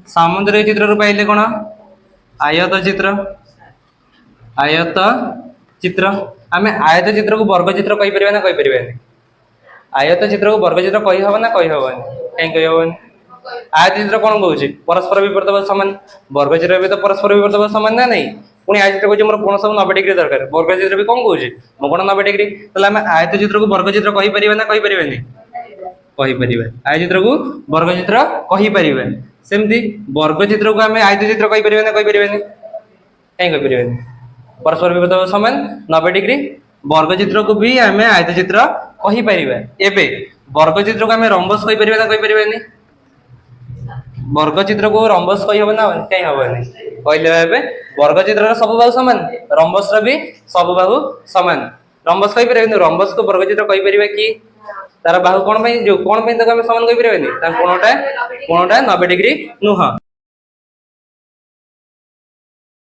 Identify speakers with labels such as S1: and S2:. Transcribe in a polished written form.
S1: सामुद्रिक चित्र रू पाइले कौन आयत चित्र आयत चित्र आम आयत चित्र को वर्ग चित्र कही परिबा ना कही परिबानी आयत चित्र को वर्ग चित्र कही हबो ना कही हबोनी कहीं कही हबोनी आयत चित्र कौन कहूँ परस्पर विपरीत समान वर्ग चित्र भी तो परस्पर विपरीत समान ना नहीं पुणी आयत चित्र कहूँ मोर कोण सब 90 डिग्री दरकार वर्ग चित्र भी कौन कहूँ मो कोण 90 डिग्री आम आयत चित्र को वर्ग चित्र कही परिबा ना कही परिबानी कही परिबा आयत चित्र को वर्ग चित्र कही परिबा सेमती वर्ग चित्र को आम आयत चित्र कही परिबा ना कही परिबानी कहीं कही परिबानी परस्पर विपरीत समान 90 डिग्री वर्ग चित्र को भी आम आयत चित्र कही परिबा एबे वर्ग चित्र को आम रंबस कही परिबा ना कही परिबानी वर्ग चित्र को रंबस कही हबो ना कहीं हबोनी कहले एबे वर्ग चित्र सब बाहु समान रंबस भी सब बाहु समान रंबस कही परिबानी रंबस को वर्ग चित्र कही परिबा कि तार बाहु कोन पई जो कोन पई तक हम समान कही परिबानी ता कोनटा 90 डिग्री नुह